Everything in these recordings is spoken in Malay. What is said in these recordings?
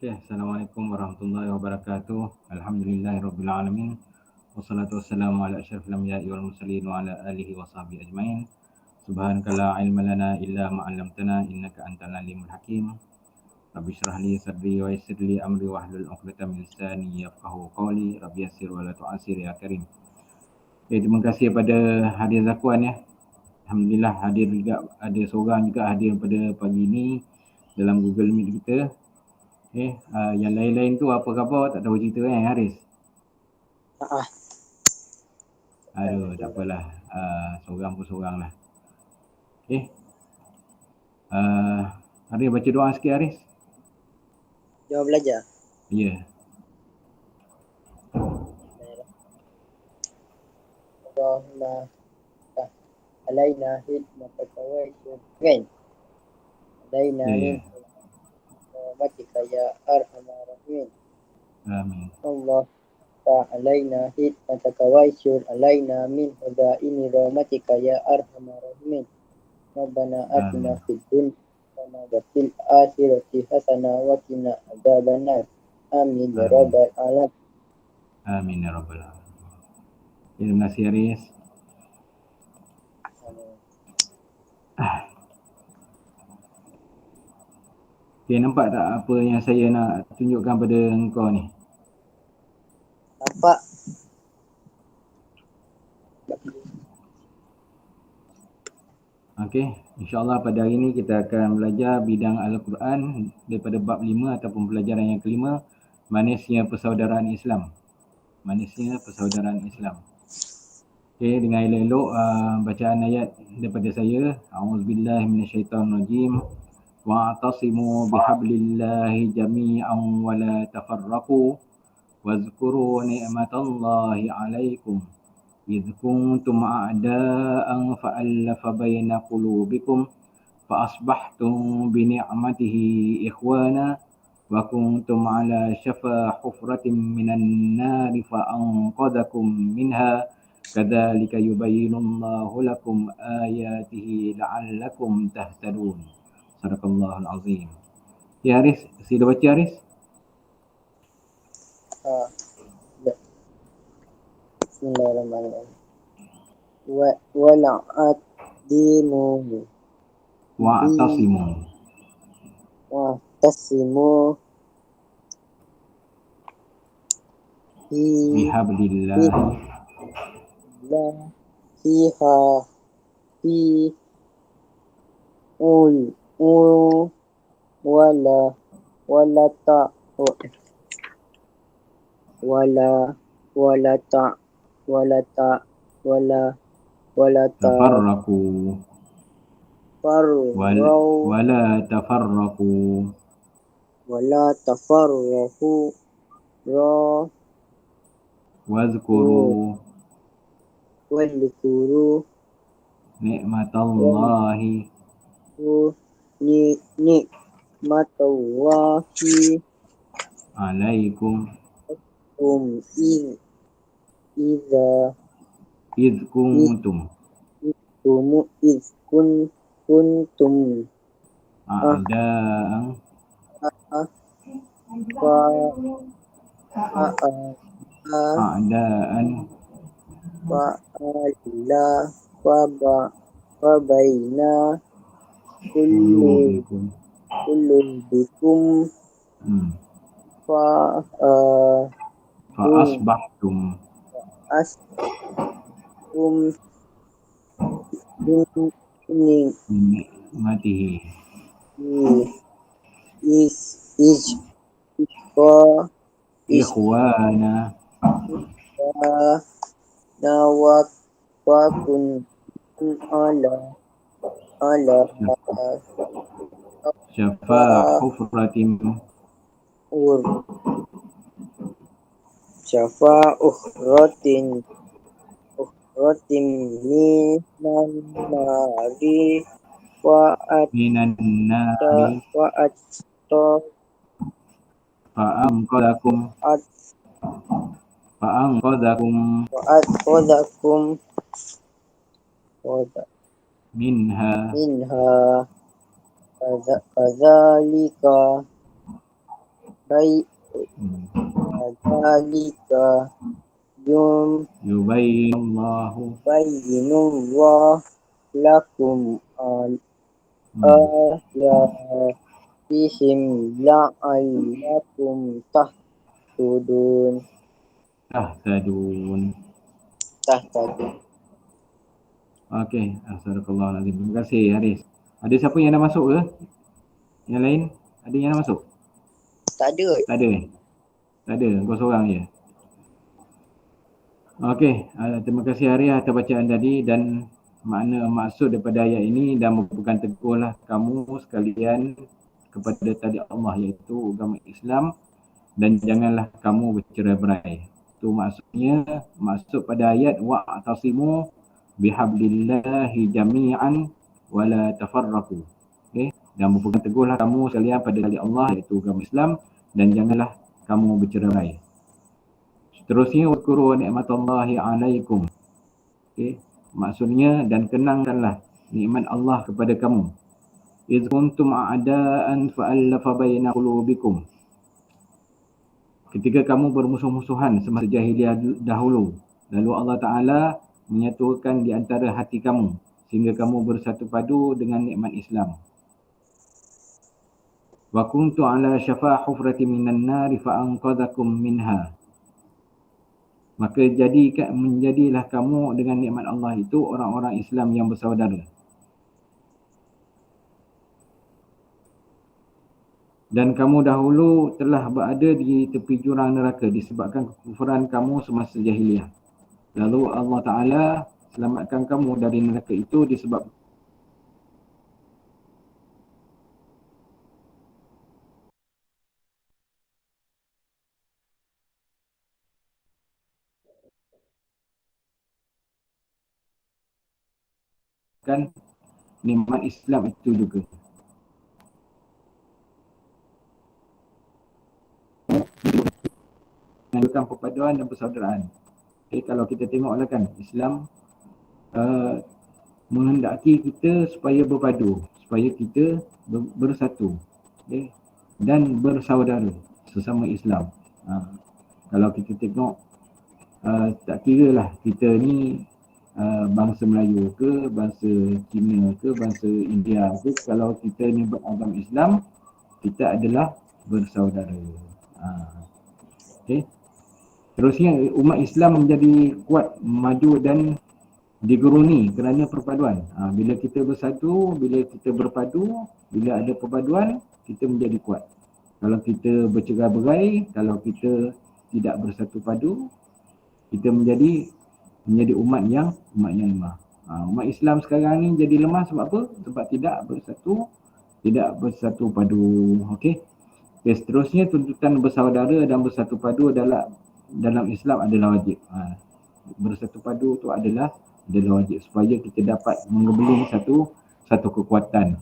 Okay, Assalamualaikum warahmatullahi wabarakatuh. Alhamdulillahirabbil alamin. Wassalatu wassalamu ala asyrafil anbiya'i wal mursalin wa ala alihi wa sahbihi ajmain. Subhanaka la ilma lana illa ma 'allamtana innaka antal alimul hakim. Rabbi shrah li sadri wa yassir li amri wahlul 'uqdatam min lisani yafqahu qawli. Rabbi yassir wa la tu'assir ya karim. Okay, terima kasih kepada hadir zakuan ya. Alhamdulillah hadir juga, ada seorang juga hadir pada pagi ini dalam Google Meet kita. Yang lain-lain tu apa khabar? Tak tahu cerita kan Haris? Aduh, tak apalah. Seorang pun seorang lah. Haris baca doa sikit Haris. Jawab belajar. Ya. Allahumma alaina hikmataka wa syukran. Alaina min rahmatika ya arhamar rahimin. Amin. Allah alaina hikmataka wa syukran. Alaina min hudaini rahmatika ya arhamar rahimin. Rabbana atina fid dunya hasanah wa fil akhirati hasanah wa qina adzabannar. Amin ya rabbal alamin. Amin ya rabbal alamin. Terima kasih Haris. Okay, nampak tak apa yang saya nak tunjukkan pada engkau ni? Nampak? Okey, insyaAllah pada hari ini kita akan belajar bidang Al-Quran daripada bab 5 ataupun pelajaran yang kelima, manisnya persaudaraan Islam. Manisnya persaudaraan Islam. Okey, dengan elok-elok bacaan ayat daripada saya. A'udzubillahi minasyaitonirrajim. Wa'tasimu bihablillahi jami'an wa la tafarraqu wazkuru ni'matallahi 'alaikum إذ كنتم أعداء فألف بين قلوبكم فأصبحتم بنعمته إخوانا وكنتم على شفا حفرة من النار فأنقذكم منها كذلك يبين الله لكم آياته لعلكم تهتدون. صدق الله العظيم. Ya Haris, sila baca Haris. Bismillahirrahmanirrahim. Wa'tasimu bihablillahi tafarraqu wala tafarraqu wazkuru ni'matallahi alaikum idh kuntum a'da'an Fabaina qulubikum fa'asbahtum ni'matihi ikhwana wa kuntum ala syafa hufratin minan nari fa'anqadhakum minha kadzalika Baik, dzalika Yubayyinullahu. yubayyinullah lakum ayatihim la'allakum tahtadun. Tahtadun. Okey, astagfirullahalazim. Terima kasih Haris. Ada siapa yang dah masuk ke? Yang lain? Ada yang dah masuk? Tak ada. Tak ada. Tak ada, kau seorang je. Okey, terima kasih Haris atas bacaan tadi dan maksud daripada ayat ini dan merupakan teguhlah kamu sekalian kepada tali Allah iaitu agama Islam dan janganlah kamu bercerai-berai. Itu maksudnya, maksud pada ayat wa'tasimu bihablillahi jami'an wala tafarraqu. Okey, dan merupakan teguhlah kamu sekalian pada tali Allah iaitu agama Islam dan janganlah kamu bercerai-berai. Seterusnya wakuru ni'matallahi alaikum. Okey, maksudnya dan kenangkanlah nikmat Allah kepada kamu. Iz kuntum a'daan fa'allafa baina qulubikum. Ketika kamu bermusuh-musuhan semasa jahiliah dahulu, lalu Allah Ta'ala menyatukan di antara hati kamu sehingga kamu bersatu padu dengan nikmat Islam. Wa kuntu ala syafa hufrati minan nari fa'anqadhakum minha. Maka menjadilah kamu dengan nikmat Allah itu orang-orang Islam yang bersaudara. Dan kamu dahulu telah berada di tepi jurang neraka disebabkan kekufuran kamu semasa jahiliah. Lalu Allah Ta'ala selamatkan kamu dari neraka itu disebabkan nikmat Islam itu juga. Menunjukkan perpaduan dan persaudaraan. Kalau kita tengoklah kan, Islam menghendaki kita supaya berpadu, supaya kita bersatu dan bersaudara sesama Islam. Kalau kita tengok, tak kira lah kita ni bangsa Melayu ke, bangsa Cina ke, bangsa India ke, kalau kita ni beragama Islam, kita adalah bersaudara. Okay. Terusnya umat Islam menjadi kuat, maju dan digeruni kerana perpaduan. Bila kita bersatu, bila kita berpadu, bila ada perpaduan, kita menjadi kuat. Kalau kita bercerai-berai, kalau kita tidak bersatu padu, kita menjadi umat yang lemah. Umat Islam sekarang ni jadi lemah sebab apa? Sebab tidak bersatu padu. Okey. Seterusnya tuntutan bersaudara dan bersatu padu dalam Islam adalah wajib. Bersatu padu tu adalah wajib supaya kita dapat mengebelin satu kekuatan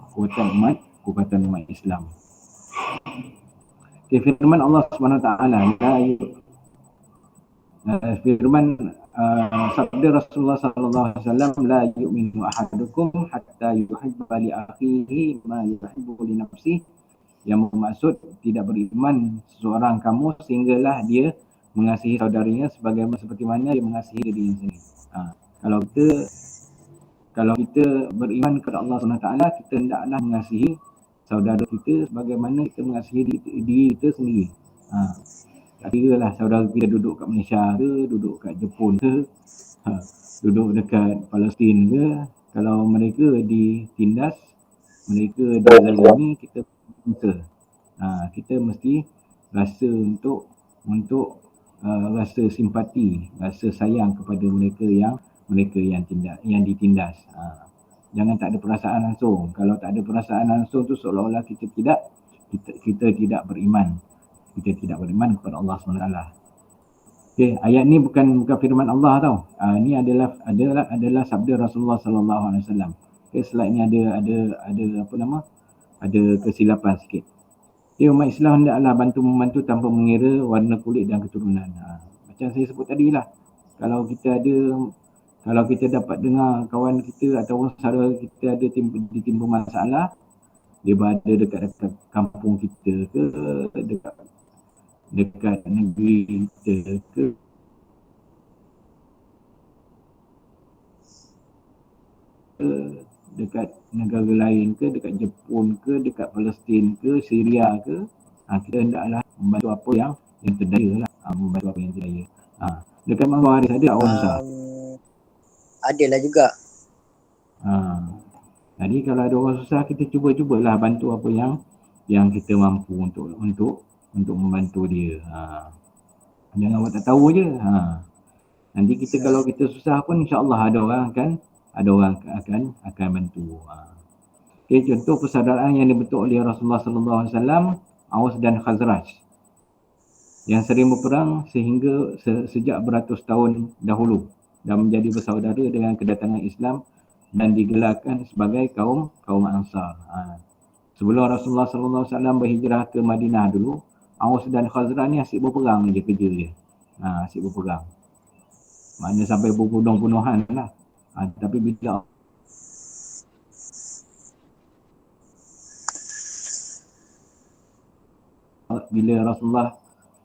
umat Islam. Okay, firman Allah Subhanahu Wa Taala, firman sabda Rasulullah sallallahu alaihi wasallam, la yu'minu ahadukum hatta yuhibba li akhihi ma yuhibbu li nafsihi. Yang bermaksud tidak beriman seseorang kamu sehinggalah dia mengasihi saudaranya seperti mana dia mengasihi dirinya sendiri. Kalau kita beriman kepada Allah SWT, kita hendaklah mengasihi saudara kita sebagaimana kita mengasihi diri kita sendiri. Tak kira lah saudara kita duduk kat Malaysia ke, duduk kat Jepun ke, duduk dekat Palestin ke, kalau mereka ditindas, mereka dizalimi, kita mesti rasa untuk rasa simpati, rasa sayang kepada mereka yang ditindas. Jangan tak ada perasaan langsung. Kalau tak ada perasaan langsung tu seolah-olah kita tidak beriman. Kita tidak beriman kepada Allah SWT. Okay, ayat ni bukan firman Allah tau. Ni adalah sabda Rasulullah sallallahu alaihi wasallam. Okay, slide ni ada kesilapan sikit. Umat Islam hendaklah bantu-membantu tanpa mengira warna kulit dan keturunan. Macam saya sebut tadi lah. Kalau kita dapat dengar kawan kita atau saudara kita ada ditimpa masalah, dia berada dekat kampung kita ke, dekat dekat negeri kita ke dekat negara lain ke, dekat Jepun ke, dekat Palestin ke, Syria ke, kita hendaklah membantu apa yang terdaya lah, membantu apa yang terdaya. Dekat Manggar Haris ada orang susah. Adalah juga. Jadi kalau ada orang susah, kita cubalah bantu apa yang kita mampu untuk membantu dia. Jangan awak tak tahu je. Nanti kita kalau kita susah pun, insya-Allah ada orang akan bantu. Okay, contoh persaudaraan yang dibentuk oleh Rasulullah sallallahu alaihi wasallam, Aus dan Khazraj, yang sering berperang sehingga sejak beratus tahun dahulu dan menjadi bersaudara dengan kedatangan Islam dan digelarkan sebagai kaum Ansar. Sebelum Rasulullah sallallahu alaihi wasallam berhijrah ke Madinah dulu, Aus dan Khazraj ni asyik berperang je kerja dia. Asyik berperang. Maknanya sampai berbunuh-bunuhan lah. Tapi bila Rasulullah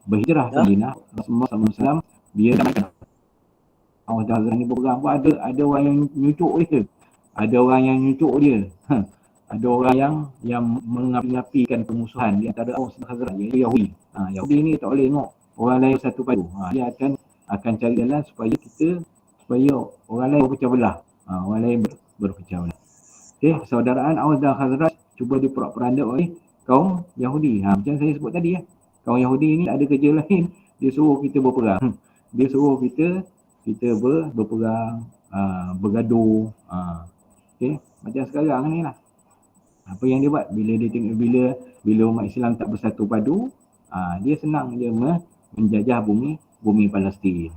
berhijrah ke Madinah, Rasulullah SAW dia Aus dan Khazraj ni berperang pun ada orang yang nyucuk dia. Ada orang yang nyucuk dia. Ada orang yang mengapi-apikan permusuhan di antara Aus dan Khazraj, iaitu Yahudi. Yahudi ni tak boleh tengok orang lain satu padu. Dia akan cari jalan supaya orang lain berpecah belah. Orang lain berpecah belah. Okey, persaudaraan Aus dan Khazraj cuba diporak-poranda oleh kaum Yahudi. Macam saya sebut tadi kaum Yahudi ni ada kerja lain, dia suruh kita berperang. Dia suruh kita berperang, bergaduh. Okey, macam sekarang ni lah. Apa yang dia buat bila dia tengok bila umat Islam tak bersatu padu, dia senang je menjajah bumi Palestin.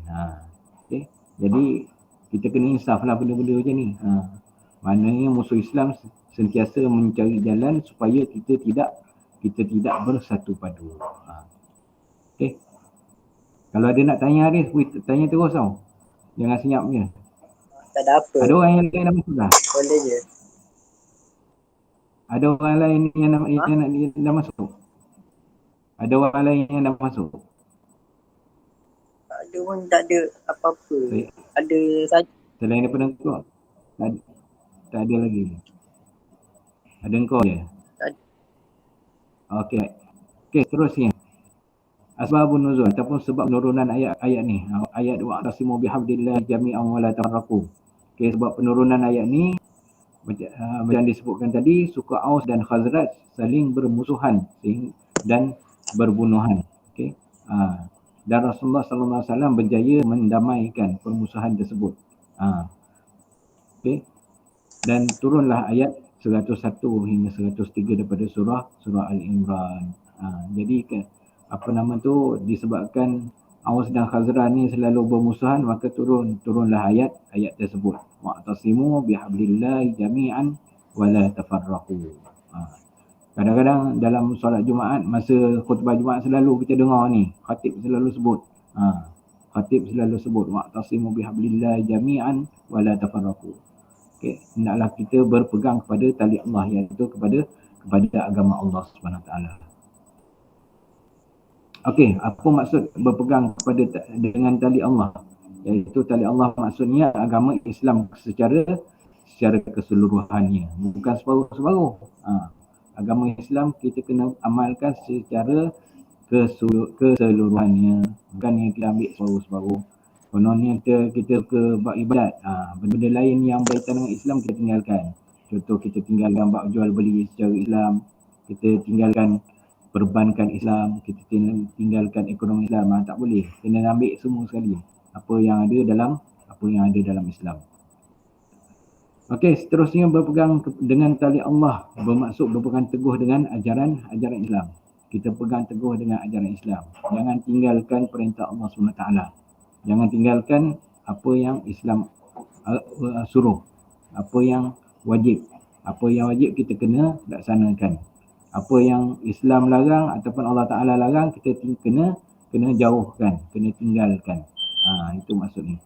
Okay. Jadi kita kena insaflah benda-benda macam ni. Maknanya musuh Islam sentiasa mencari jalan supaya kita tidak bersatu padu. Okay. Kalau ada nak tanya Haris, tanya terus tau. Jangan senyap je. Tak ada apa. Ada orang yang lain dah masuk dah? Boleh je. Ada orang lain yang dah masuk? Ada orang lain yang dah masuk? Ada pun tak ada apa-apa. Ada saja. Selain daripada kau? Tak ada lagi. Ada engkau je? Okey. Okey, terusnya. Asbabun nuzul ataupun sebab penurunan ayat ni. Ayat wa'tasimu bihablillah jami'an wa la tafarraqu. Okey, sebab penurunan ayat ni macam disebutkan tadi, suku Aus dan Khazraj saling bermusuhan dan berbunuhan. Okey. Dan Rasulullah sallallahu alaihi wasallam berjaya mendamaikan permusuhan tersebut. Okey. Dan turunlah ayat 101 hingga 103 daripada surah Al-Imran. Jadi disebabkan Aus dan Khazraj ni selalu bermusuhan, maka turunlah ayat tersebut. Wa'tasimu bihablillahi jami'an wa la tafarraqu. Kadang-kadang dalam solat Jumaat, masa khutbah Jumaat selalu kita dengar ni, khatib selalu sebut wa'tasimu bihablillahi jami'an wa la tafarraqu. Okey, hendaklah kita berpegang kepada tali Allah, iaitu kepada agama Allah Subhanahu Wa Taala. Okey, apa maksud berpegang dengan tali Allah? Iaitu tali Allah maksudnya agama Islam secara keseluruhannya, bukan separuh-separuh. Agama Islam kita kena amalkan secara keseluruhannya, bukan yang kita ambil separuh-separuh. Kononnya kita ke bab ibadat, benda lain yang berkaitan dengan Islam kita tinggalkan. Contoh, kita tinggalkan bab jual beli secara Islam, kita tinggalkan perbankan Islam, kita tinggalkan ekonomi Islam. Tak boleh, kena ambil semua sekali apa yang ada dalam Islam. Okey, seterusnya berpegang dengan tali Allah bermaksud berpegang teguh dengan ajaran Islam. Kita pegang teguh dengan ajaran Islam. Jangan tinggalkan perintah Allah SWT. Jangan tinggalkan apa yang Islam suruh. Apa yang wajib kita kena laksanakan. Apa yang Islam larang ataupun Allah Ta'ala larang, kita kena jauhkan, kena tinggalkan. Itu maksudnya.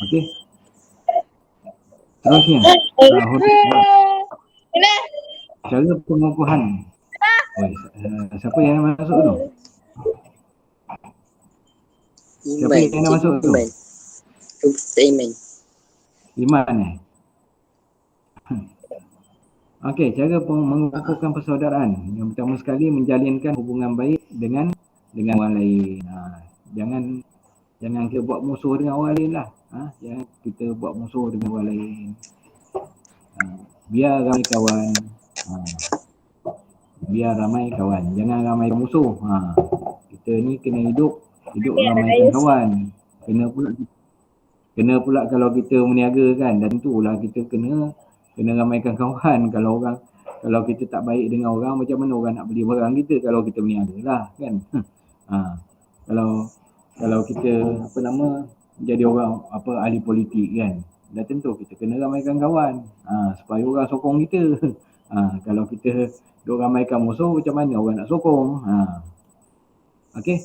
Okey. Terusnya, cara pengukuhan. Siapa yang masuk tu? Siapa Iman. yang dah Cikgu masuk tu? Iman. Ustaz Iman. Iman eh? Okey, cara mengukuhkan persaudaraan. Yang pertama sekali menjalinkan hubungan baik dengan orang lain. Jangan kita buat musuh dengan orang lain lah. Jangan kita buat musuh dengan orang lain. Biar ramai kawan. Ha, biar ramai kawan. Jangan ramai musuh. Kita ni kena hidup ramaikan kawan. Kena pula kalau kita meniaga kan, dan itulah kita kena ramaikan kawan. Kalau kita tak baik dengan orang, macam mana orang nak beli barang kita kalau kita meniaga lah kan. ha, kalau kalau kita jadi orang ahli politik kan, dah tentu kita kena ramaikan kawan supaya orang sokong kita. Kalau kita duk ramaikan musuh, macam mana orang nak sokong. Okey.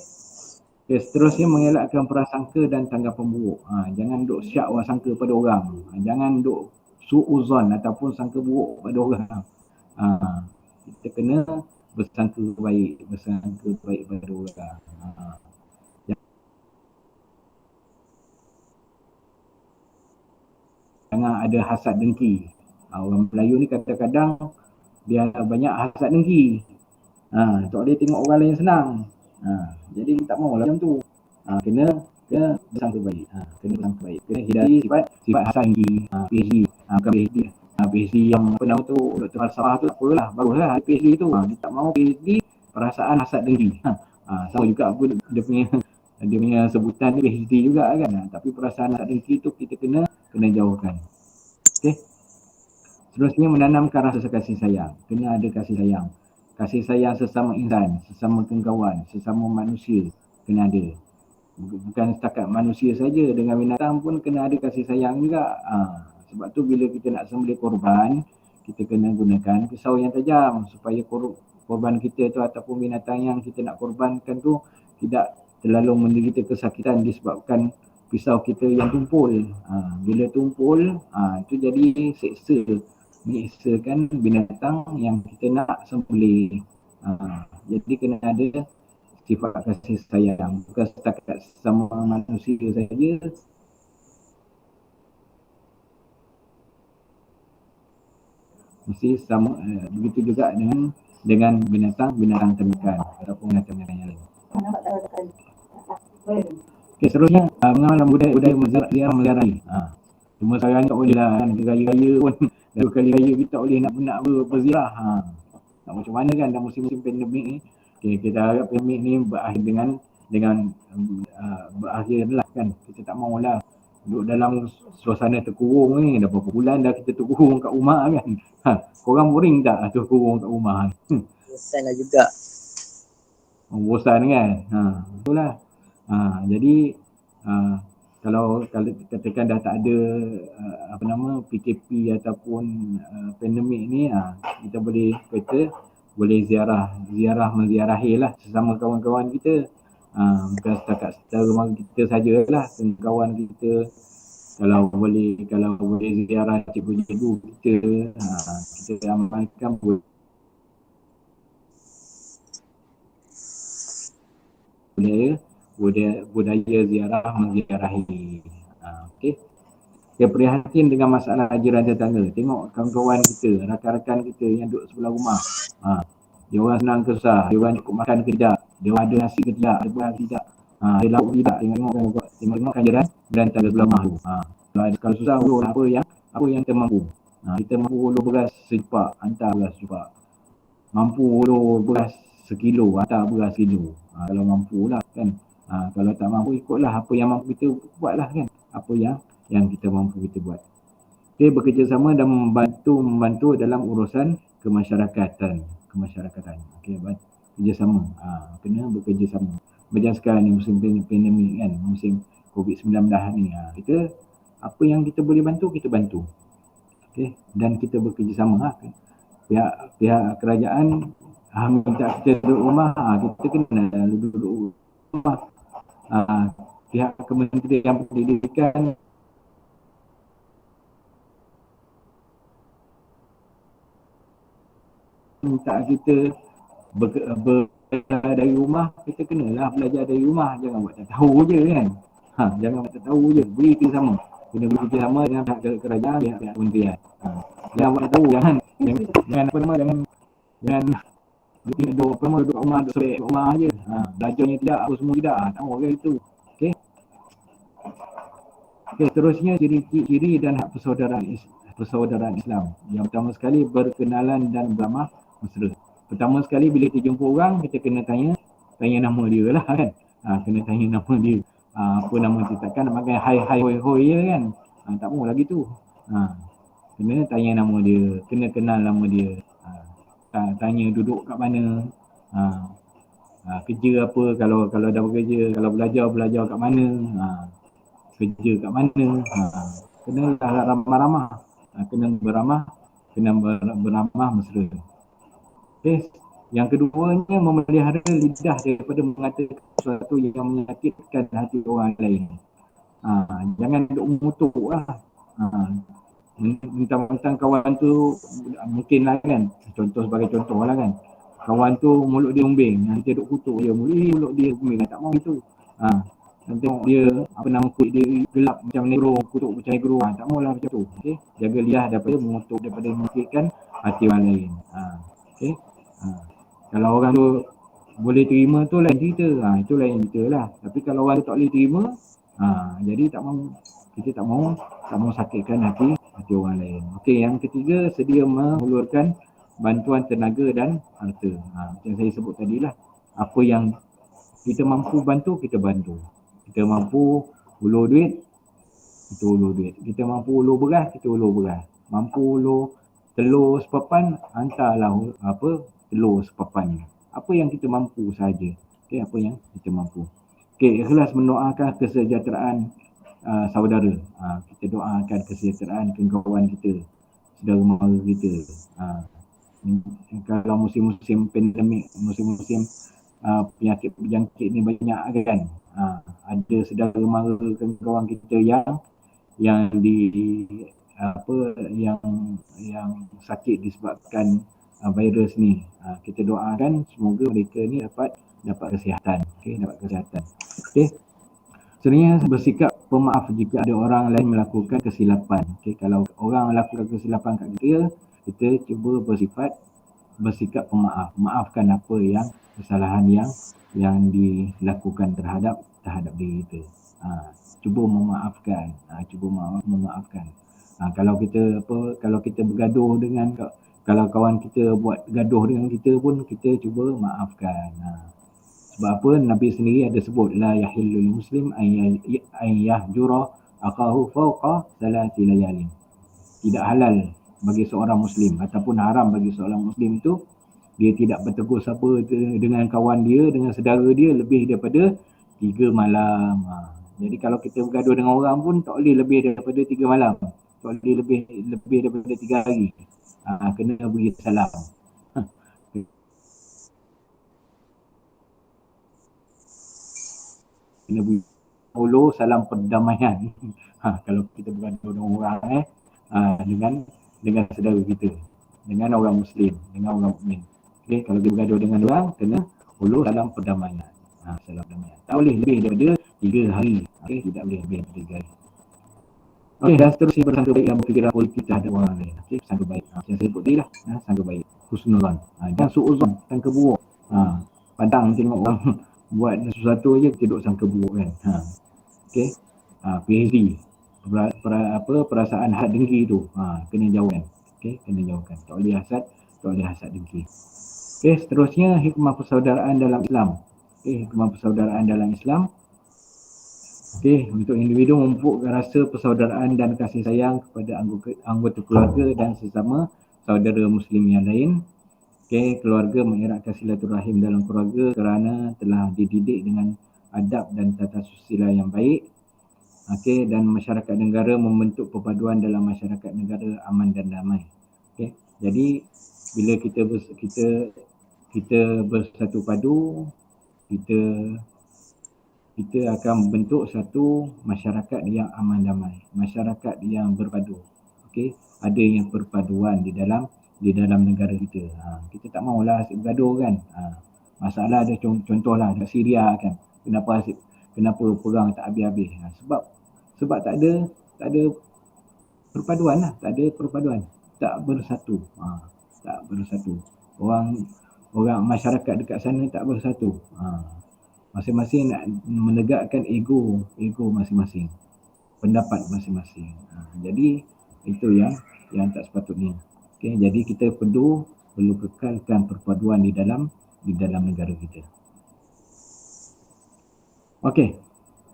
Okay, seterusnya mengelakkan prasangka dan tanggapan buruk. Jangan duk syak orang sangka pada orang. Jangan duk su'uzon ataupun sangka buruk pada orang. Kita kena bersangka baik pada orang. Jangan ada hasad dengki. Orang Melayu ni kadang-kadang dia banyak hasad dengki. Tak boleh tengok orang lain senang. Jadi tak maulah macam tu. Kena bersangka baik. Kena hindari sifat hasad dengki. PhD. Bukan PhD. PhD yang tu Dr. Falsafah tu tak apalah. Baguslah PhD tu. Dia tak mahu PhD perasaan hasad dengki. Sama juga pun dia punya sebutan ni PhD juga kan. Tapi perasaan hasad dengki tu kita kena jauhkan. Okey. Seterusnya menanamkan rasa kasih sayang. Kena ada kasih sayang. Kasih sayang sesama insan, sesama kawan, sesama manusia kena ada. Bukan setakat manusia saja, dengan binatang pun kena ada kasih sayang juga. Sebab tu bila kita nak sembelih korban, kita kena gunakan pisau yang tajam supaya korban kita tu ataupun binatang yang kita nak korbankan tu tidak terlalu menderita kesakitan disebabkan pisau kita yang tumpul. Bila tumpul, itu jadi menyiksakan binatang yang kita nak sembelih. Jadi kena ada sifat kasih sayang, bukan setakat sama manusia saja. Mesti sama, begitu juga dengan binatang ternakan ataupun binatang yang lain. Okay, seterusnya mengamalkan budaya melihara air. Cuma sekarang ni tak boleh lah kan, raya-raya pun dua kali raya kita tak boleh nak berziarah. Tak macam mana kan dalam musim-musim pandemik ni. Okay, kita harap pandemik ni berakhir dengan berakhir lah kan. Kita tak maulah duduk dalam suasana terkurung ni. Dah berapa bulan dah kita terkurung kat rumah kan. Korang boring tak terkurung kat rumah? Bosan lah juga. Bosan kan. Itulah. Jadi kalau katakan dah tak ada PKP ataupun pandemik ni, kita boleh menziarahi lah sesama kawan-kawan kita. Bukan setakat rumah kita sajalah, kawan kita. Kalau boleh ziarah cikgu-cikgu kita amalkan budaya ziarah menziarahi. Okey. Dia prihatin dengan masalah jiran tetangga. Tengok kawan-kawan kita, rakan-rakan kita yang duduk sebelah rumah. Dia orang senang ke susah, dia orang cukup makan ke tidak, dia orang ada nasi ke tidak, ada buah ke tidak, ada lauk tidak. Tengok kan jiran tetangga sebelah rumah tu. Kalau susah ulur apa yang kita mampu. Kita mampu ulur beras sejupak, hantar beras sejupak. Mampu ulur beras sekilo, hantar beras sekilo. Kalau mampu lah kan. Kalau tak mampu, ikutlah apa yang mampu kita buat lah kan. Apa yang kita mampu kita buat. Okay, bekerjasama dan membantu dalam urusan kemasyarakatan. Okay, bekerjasama. Kena bekerjasama. Macam sekarang ni musim pandemik kan, musim COVID-19 ni. Kita apa yang kita boleh bantu, kita bantu. Okay, dan kita bekerjasama kan. Pihak kerajaan minta kita duduk rumah, kita kena duduk rumah. Pihak Kementerian Pendidikan minta kita belajar dari rumah, kita kenalah belajar dari rumah. Jangan buat tak tahu je kan. Jangan buat tak tahu je. Beri kerja sama. Kena beri kerja sama dengan pihak kerajaan, pihak kementerian. Jangan buat tak tahu. Jangan apa nama, jangan duduk apa nama, duduk kat rumah, duduk sebek kat rumah je. Belajarnya tidak, apa semua tidak. Tak mahu ke itu. Okey. Okey, seterusnya ciri-ciri dan hak persaudaraan Islam. Yang pertama sekali, berkenalan dan beramah mesra. Pertama sekali bila kita jumpa orang, kita kena tanya nama dia lah kan. Kena tanya nama dia. Apa nama dia, takkan nak makan hai hoi hoi je kan. Tak mahu lagi tu. Kena tanya nama dia, kena kenal nama dia. Tanya duduk kat mana. Kerja apa, kalau dah bekerja, kalau belajar kat mana. Kerja kat mana. Kena ramah-ramah. Kena beramah mesra. Okay. Yang keduanya, memelihara lidah daripada mengatakan sesuatu yang menyakitkan hati orang lain. Jangan duduk mengutuk lah. Mentang-mentang kawan tu mungkin lah kan, sebagai contoh lah kan, kawan tu mulut dia umbing, kita duduk kutuk dia, mulut dia umbing, tak mahu itu. Tengok dia apa nama, kulit dia gelap macam negro, kutuk macam negro, tak mahulah macam tu. Okay? Jaga lidah daripada mengutuk, daripada menyakitkan hati orang lain. Okay? Kalau orang tu boleh terima tu lain cerita. Itu lain cerita lah. Tapi kalau orang tu tak boleh terima, jadi kita tak mahu sakitkan hati orang lain. Okey, yang ketiga, sedia menghulurkan bantuan tenaga dan harta. Macam saya sebut tadi lah. Apa yang kita mampu bantu, kita bantu. Kita mampu ulur duit, kita ulur duit. Kita mampu ulur beras, kita ulur beras. Mampu ulur telur sepapan, hantarlah telur sepapan. Apa yang kita mampu saja. Okey, apa yang kita mampu. Okey, ikhlas mendoakan kesejahteraan saudara. Kita doakan kesejahteraan kawan kita, saudara mara kita. Kalau musim-musim pandemik, musim-musim penyakit berjangkit ni banyak kan. Ada saudara mara kawan kita yang sakit disebabkan virus ni. Kita doakan semoga mereka ni dapat kesihatan. Okey, dapat kesihatan. Okey. Sebenarnya bersikap pemaaf jika ada orang lain melakukan kesilapan. Okey, kalau orang melakukan kesilapan kat kita cuba bersikap pemaaf. Maafkan apa yang kesalahan yang dilakukan terhadap diri kita. Cuba memaafkan. Kalau kita bergaduh dengan, kalau kawan kita buat gaduh dengan kita pun, kita cuba maafkan. Sebab apa? Nabi sendiri ada sebut, la yahillul muslim an yahjura akahu fawqa salati layalin. Tidak halal bagi seorang muslim, ataupun haram bagi seorang muslim itu, dia tidak bertegur sapa dengan kawan dia, dengan saudara dia lebih daripada 3 malam. Jadi kalau kita bergaduh dengan orang pun tak boleh lebih daripada 3 malam. Tak boleh lebih daripada 3 hari. Kena beri salam. Kena beri salam perdamaian. Kalau kita bergaduh dengan orang dengan saudara kita, dengan orang muslim, dengan orang mukmin. Okey, kalau kita bergaduh dengan orang, kena ulur salam perdamaian. Salam perdamaian. Tak boleh lebih daripada 3 hari. Okey, tidak boleh lebih daripada 3 hari. Okey, dan seterusnya bersangka baik dalam fikiran politik terhadap orang lain. Okey, sangka baik. Macam saya sebut tadi lah, sangka baik. Husnuzan. Dan su'uzan, sangka buruk. Padang tengok orang buat sesuatu je, kita duduk sangka buruk kan. Okey. PhD. Perasaan hasad dengki tu. Kena jauhkan. Okey, kena jauhkan. Tak boleh hasad dengki. Okey, seterusnya hikmah persaudaraan dalam Islam. Okey, hikmah persaudaraan dalam Islam. Okey, untuk individu memupukkan rasa persaudaraan dan kasih sayang kepada anggota keluarga dan sesama saudara muslim yang lain. Okey, keluarga mengeratkan silaturahim dalam keluarga kerana telah dididik dengan adab dan tata susila yang baik. Okey, dan masyarakat negara membentuk perpaduan dalam masyarakat negara aman dan damai. Okey, jadi bila kita bersatu padu, kita akan membentuk satu masyarakat yang aman damai, masyarakat yang berpadu. Okey, ada yang perpaduan di dalam negara kita. Kita tak maulah asyik bergaduh kan. Masalah ada contohlah dekat Syria kan. Kenapa perang tak habis-habis? Sebab tak ada perpaduan lah, tak ada perpaduan, tak bersatu. Tak bersatu. Orang masyarakat dekat sana tak bersatu. Masing-masing nak menegakkan ego masing-masing, pendapat masing-masing. Jadi itu yang tak sepatutnya. Okay, jadi kita perlu kekalkan perpaduan di dalam negara kita. Okey,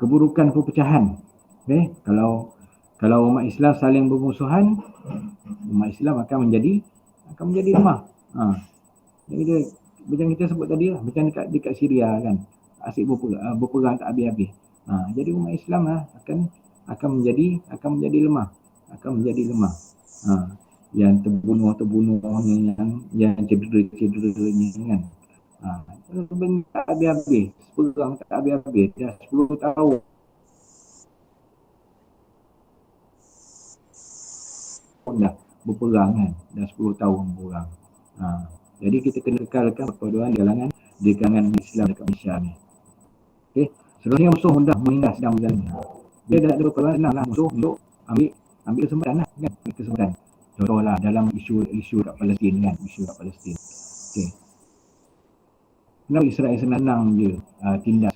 keburukan perpecahan. Okey, kalau umat Islam saling bermusuhan, umat Islam akan menjadi lemah. Jadi macam kita sebut tadi lah, macam dekat Syria kan, asyik berperang tak habis-habis. Jadi umat Islam akan menjadi lemah, yang terbunuhnya, yang cedera-cederanya kan. Benda tak habis-habis, perang tak habis-habis, dah 10 tahun dah berperang kan, dah 10 tahun berperang. Jadi kita kena kekalkan perpaduan di kalangan Islam dekat Malaysia ni. Okey, seterusnya musuh mudah menindas dan berjalan. Dia dah ada perpaduan, senanglah musuh untuk ambil kesempatan lah kan, ambil kesempatan. Contohlah dalam isu kat Palestin kan, Okey. Kenapa Israel senang je tindas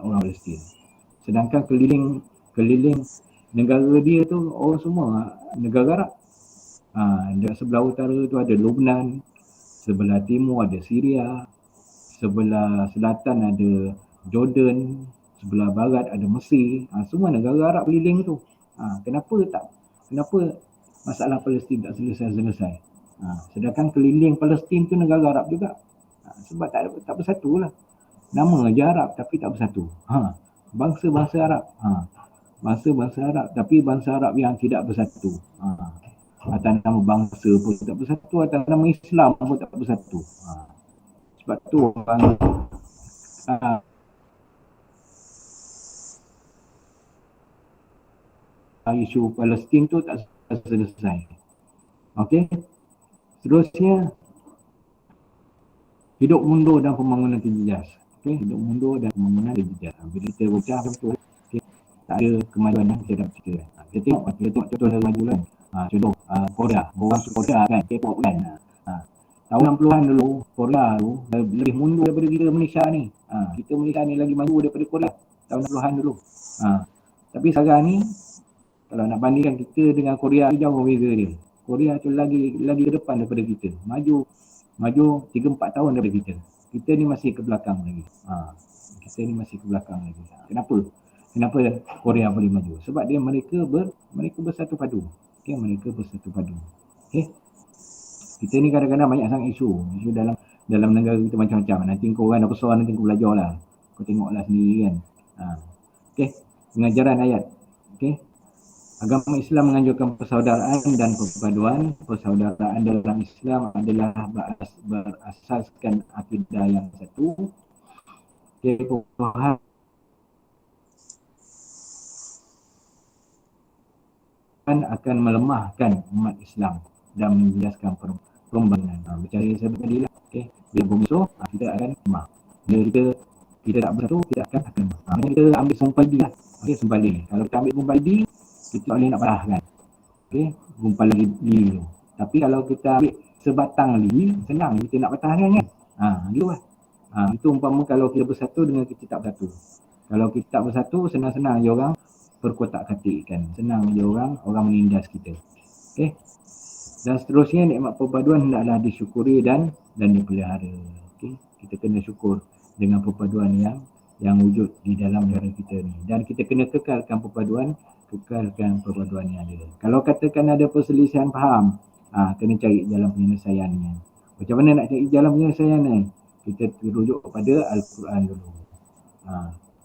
orang Palestin? Sedangkan keliling negara dia tu orang semua negara Arab. Di sebelah utara tu ada Lebanon, sebelah timur ada Syria, sebelah selatan ada Jordan, sebelah barat ada Mesir. Semua negara Arab keliling tu. Kenapa masalah Palestin tak selesai? Sedangkan keliling Palestin tu negara Arab juga. Sebab tak bersatu lah. Nama je Arab tapi tak bersatu. Bangsa-bangsa Arab. Bangsa-bangsa Arab tapi bangsa Arab yang tidak bersatu. Atas nama bangsa pun tak bersatu, atas nama Islam pun tak bersatu. Sebab tu orang isu Palestin tu tak selesai. Okey. Seterusnya, hidup mundur dan pembangunan terjejas. Okey, hidup mundur dan pembangunan terjejas. Bila kita berpecah betul, okay, tak ada kemajuan yang kita dapat cerita. Kita tengok contoh dari maju kan. Contoh Korea, orang Korea kan, K-pop kan. Tahun 60-an dulu, Korea tu lebih mundur daripada kita Malaysia ni. Kita Malaysia ni lagi maju daripada Korea tahun 60-an dulu. Tapi sekarang ni, kalau nak bandingkan kita dengan Korea, jauh beza dia. Korea tu lagi ke depan daripada kita. Maju 3-4 tahun daripada kita. Kita ni masih ke belakang lagi. Kenapa Korea boleh maju? Sebab mereka bersatu padu. Okay, mereka bersatu padu. Okay. Kita ni kadang-kadang banyak sangat isu dalam negara kita macam-macam. Nanti kau orang dah besar, nanti kau belajar lah. Kau tengoklah sendiri kan. Okay. Pengajaran ayat. Okay. Agama Islam menganjurkan persaudaraan dan perpaduan. Persaudaraan dalam Islam adalah berasaskan akidah yang satu. Tuhan akan melemahkan umat Islam dan menjejaskan perembangan. Macam saya tadi lah. Okay. Bila bermusuh, kita akan lemah. Bila kita tak bersatu, kita akan lemah. Kita ambil sumpah lah. Okay, sumpah lidi. Kalau kita ambil sumpah lidi, kita tak boleh nak patah kan. Okay, gumpal lidi tu. Tapi kalau kita ambil sebatang lidi, senang kita nak patah kan. Gitu lah. Itu umpama kalau kita bersatu dengan kita tak bersatu. Kalau kita tak bersatu, senang-senang je orang perkotak-katikkan. Senang je orang menindas kita. Okay. Dan seterusnya, nikmat perpaduan hendaklah disyukuri dan dipelihara. Okay. Kita kena syukur dengan perpaduan yang wujud di dalam negara kita ni. Dan kita kena kekalkan perpaduan yang ada. Kalau katakan ada perselisihan faham, kena cari jalan penyelesaiannya. Macam mana nak cari jalan penyelesaian ni? Kita terujuk kepada Al-Quran dulu.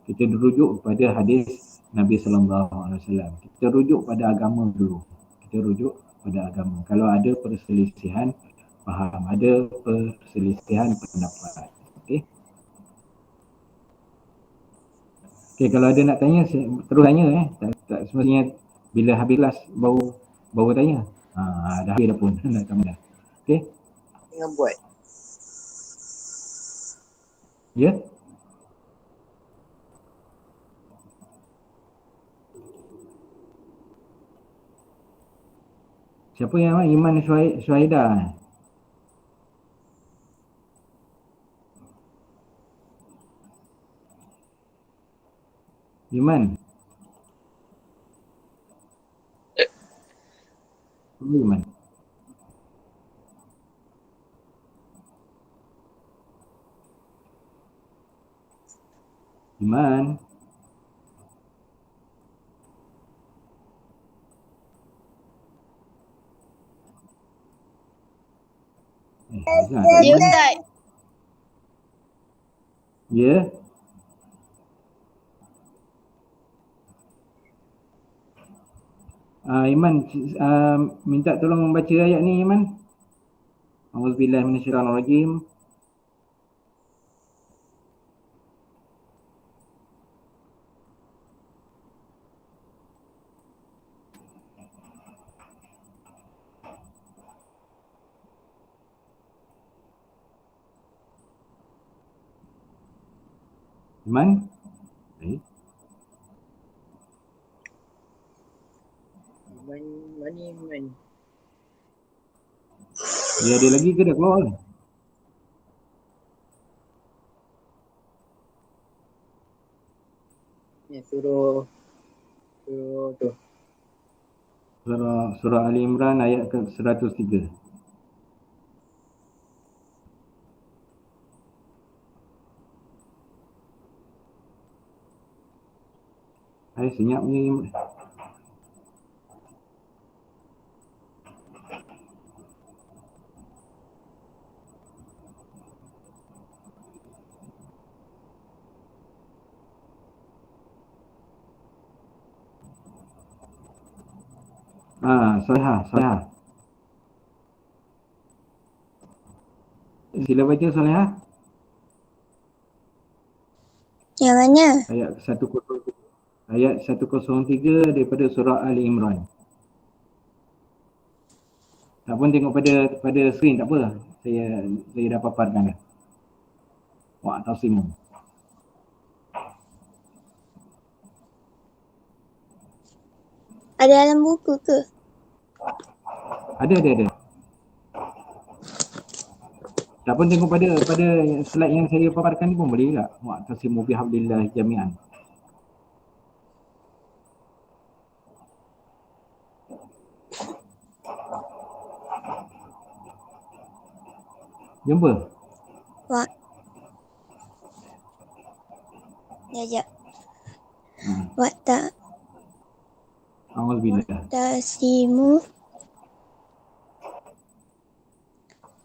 Kita terujuk kepada hadis Nabi SAW. Kita rujuk pada agama dulu. Kalau ada perselisihan faham, ada perselisihan pendapat. Okey, kalau ada nak tanya, terus tanya tak semestinya bila habis kelas baru tanya. Dah habis dah pun nak tanya dah. Okey. Tengah buat. Ya? Siapa yang Iman Syuhaida? Iman. Iman. Iman. Jangan tak Ya Iman. Ustaz. Ya. Iman, minta tolong baca ayat ni Iman. Auzubillahi minasyaitonirrajim. Iman. Man. Dia ada lagi ke dah keluar? Ni suruh tu. Surah Ali Imran ayat ke 103. Hai senyap ni. Solehah. Sila baca Solehah. Yang mana? Ayat 103 daripada surah Ali Imran. Tak pun tengok pada screen tak apa. Saya dah paparkan dah. Wa'tasimu. Ada dalam buku ke? Ada. Tak pun tengok pada slide yang saya paparkan ni pun boleh juga. Wa'tasimu bihablillah jami'an. Jumpa? Wak. Sekejap. Auzubillah. Wa'tasimu.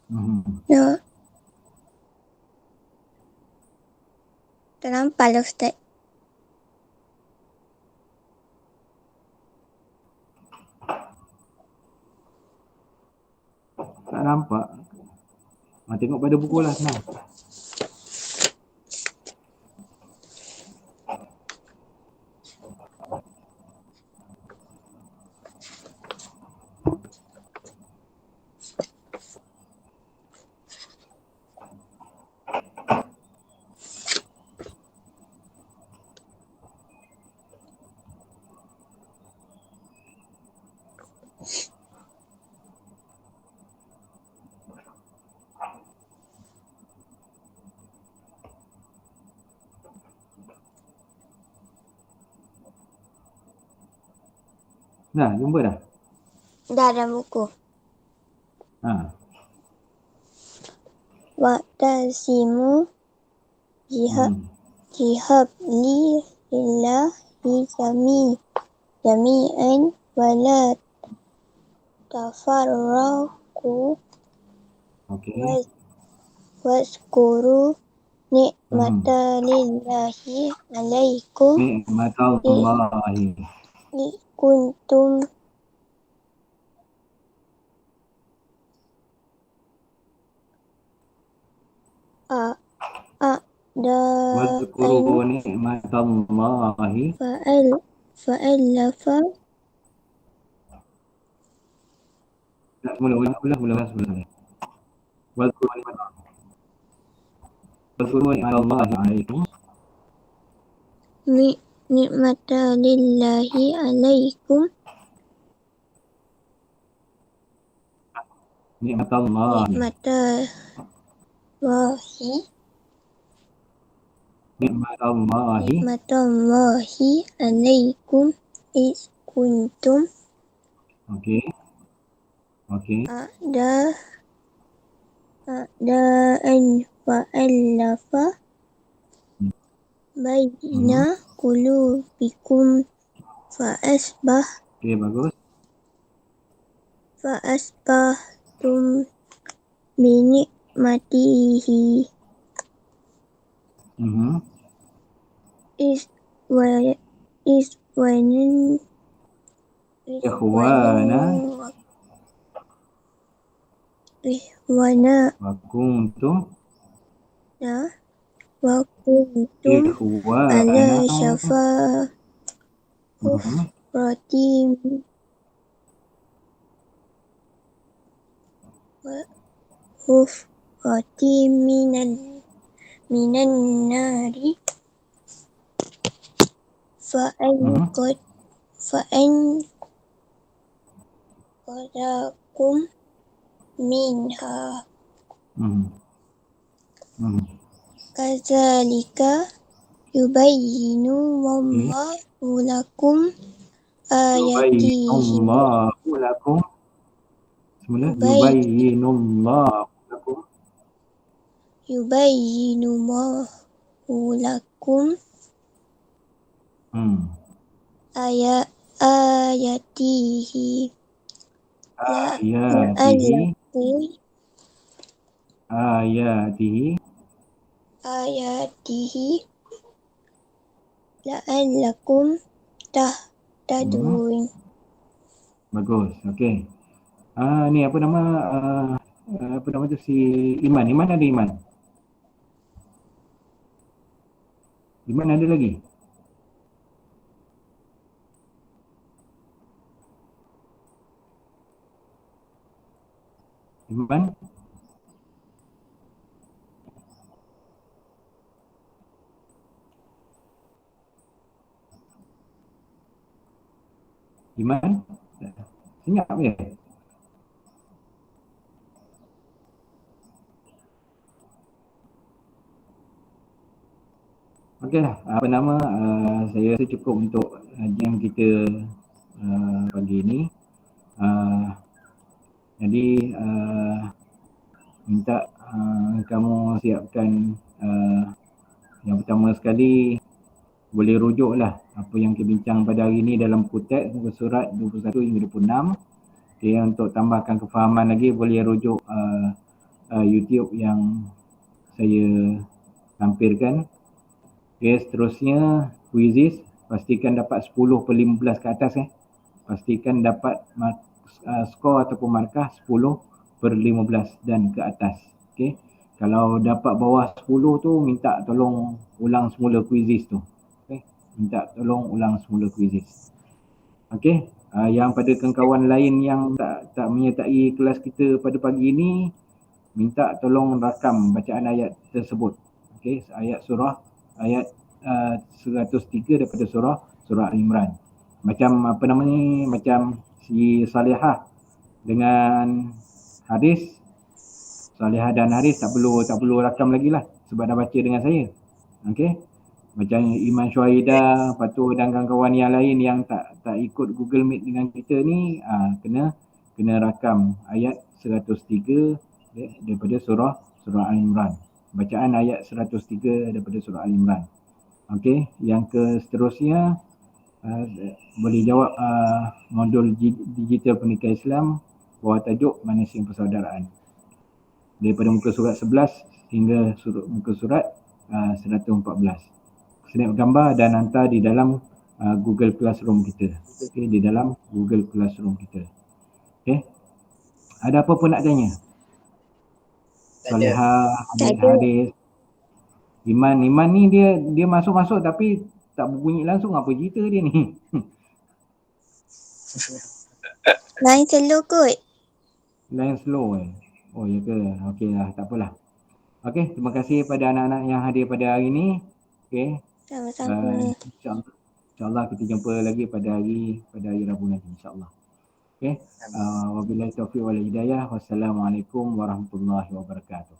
Hmm. No. Tak nampak lah Ustaz. Tak nampak. Tengok pada buku lah senang. Dah, jumpa dah? Dah dalam buku. Wa'tasimu jihabli lillahi jami'an wala tafarraqu Okey. wazkuru ni'matallahi alaikum Ni'matallahi. kuntum Wazkuru ni'matallahi. fa'alafa Ulang. Wazkuru ni'matallahi. Wazkuru ni'matallahi 'alaikum. Ni'mata lillahi alaikum. Ni'matallahi. Ni'matallahi alaikum is kuntum Okey. a'da'an fa'alafa baina qulubikum Okey, bagus. fa'asbahtum binikmatihi iswanan Ikhwana wa kuntum wa kuntum ala ikhwana. syafa hufratin minan nari fa'anqadakum minha kadzalika yubayyinu wallahu lakum ayatihi Yubayyinullahu lakum. Semula yubayyinullahu lakum. yubayyinu wallahu lakum ayatihi la'allakum tahtadun. Bagus. Okey. Ni apa nama tu, si Iman. Iman ada Iman? Iman ada lagi? Iman? Iman? Senyap je. Okeylah, apa nama, saya rasa cukup untuk kajian kita pagi ni. Jadi minta kamu siapkan yang pertama sekali, boleh rujuklah apa yang kita bincang pada hari ni dalam buku teks muka surat 21 hingga 26. Okay, untuk tambahkan kefahaman lagi boleh rujuk YouTube yang saya tampilkan. Okay, seterusnya quizzes, pastikan dapat 10/15 ke atas. Pastikan dapat skor ataupun markah 10/15 dan ke atas. Okay. Kalau dapat bawah 10 tu, minta tolong ulang semula quizzes tu. Okay. Minta tolong ulang semula quizzes. Okay. Yang pada kawan-kawan lain yang tak menyertai kelas kita pada pagi ini, minta tolong rakam bacaan ayat tersebut. Okay. Ayat 103 daripada surah Al-Imran. Macam macam si Salihah dengan Haris. Salihah dan Haris tak perlu rakam lagi lah sebab dah baca dengan saya. Okey. Macam Iman Syuaida, Patu dan kawan-kawan yang lain yang tak ikut Google Meet dengan kita ni, kena rakam ayat 103 daripada surah Al-Imran. Bacaan ayat 103 daripada surah Al-Imran. Okey, yang seterusnya boleh jawab modul digital pendidikan Islam bawah tajuk Manasing Persaudaraan. Daripada muka surat 11 hingga muka surat 114. Snap gambar dan hantar di dalam Google Classroom kita. Okey, di dalam Google Classroom kita. Okey. Ada apa pun nak tanya? Salihah, Haris, Iman ni dia masuk tapi tak berbunyi langsung. Apa cerita dia ni? Line slow kot. Line slow Oh ya ke? Okey lah, tak apalah. Okey, terima kasih pada anak-anak yang hadir pada hari ini. Okey, Sama-sama. insya-Allah kita jumpa lagi pada hari Rabu nanti insya-Allah. Okey. Wabillahi taufiq wal hidayah. Wassalamualaikum warahmatullahi wabarakatuh.